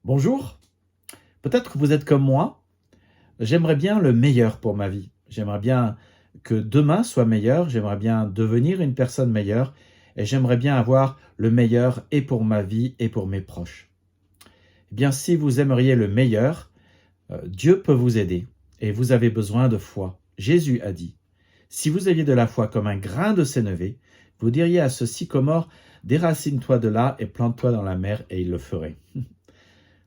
Bonjour, peut-être que vous êtes comme moi, j'aimerais bien le meilleur pour ma vie. J'aimerais bien que demain soit meilleur, j'aimerais bien devenir une personne meilleure et j'aimerais bien avoir le meilleur et pour ma vie et pour mes proches. Eh bien, si vous aimeriez le meilleur, Dieu peut vous aider et vous avez besoin de foi. Jésus a dit, si vous aviez de la foi comme un grain de sénévé, vous diriez à ce sycomore, déracine-toi de là et plante-toi dans la mer et il le ferait.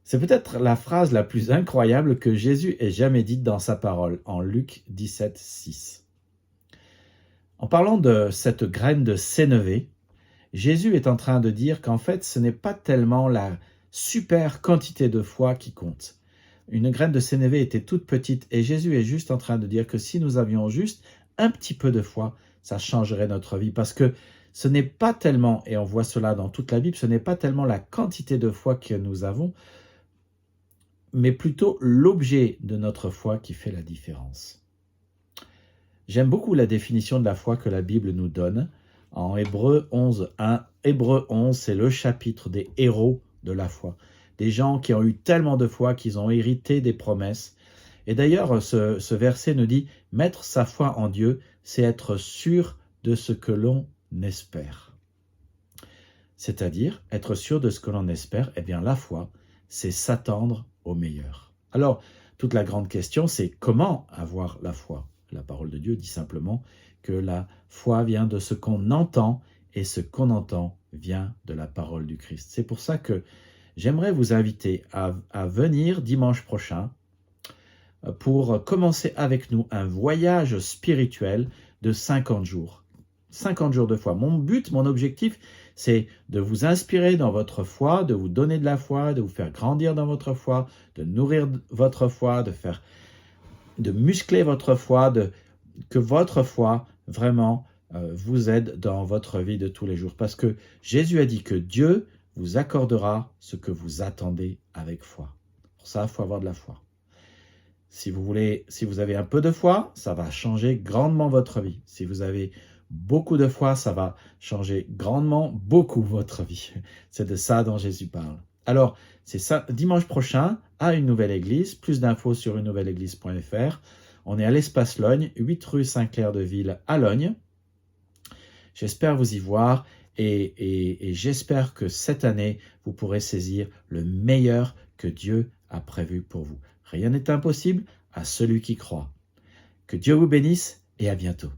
C'est peut-être la phrase la plus incroyable que Jésus ait jamais dite dans sa parole, en Luc 17, 6. En parlant de cette graine de sénévé, Jésus est en train de dire qu'en fait, ce n'est pas tellement la super quantité de foi qui compte. Une graine de sénévé était toute petite et Jésus est juste en train de dire que si nous avions juste un petit peu de foi, ça changerait notre vie parce que ce n'est pas tellement, et on voit cela dans toute la Bible, ce n'est pas tellement la quantité de foi que nous avons, mais plutôt l'objet de notre foi qui fait la différence. J'aime beaucoup la définition de la foi que la Bible nous donne. En Hébreux 11, 1, Hébreux 11, c'est le chapitre des héros de la foi. Des gens qui ont eu tellement de foi qu'ils ont hérité des promesses. Et d'ailleurs, ce verset nous dit « Mettre sa foi en Dieu, c'est être sûr de ce que l'on espère. » C'est-à-dire, être sûr de ce que l'on espère, eh bien la foi, c'est s'attendre au meilleur. Alors, toute la grande question, c'est comment avoir la foi? La parole de Dieu dit simplement que la foi vient de ce qu'on entend et ce qu'on entend vient de la parole du Christ. C'est pour ça que j'aimerais vous inviter à venir dimanche prochain pour commencer avec nous un voyage spirituel de 50 jours. 50 jours de foi. Mon but, mon objectif, c'est de vous inspirer dans votre foi, de vous donner de la foi, de vous faire grandir dans votre foi, de nourrir votre foi, de muscler votre foi, que votre foi vraiment vous aide dans votre vie de tous les jours. Parce que Jésus a dit que Dieu vous accordera ce que vous attendez avec foi. Pour ça, il faut avoir de la foi. Si vous avez un peu de foi, ça va changer grandement votre vie. Si vous avez beaucoup de foi, ça va changer grandement beaucoup votre vie. C'est de ça dont Jésus parle. Alors, c'est ça, dimanche prochain, à une nouvelle église. Plus d'infos sur unenouvelleéglise.fr. On est à l'Espace Logne, 8 rue Saint-Clair-de-Ville à Logne. J'espère vous y voir et j'espère que cette année, vous pourrez saisir le meilleur que Dieu a prévu pour vous. Rien n'est impossible à celui qui croit. Que Dieu vous bénisse et à bientôt.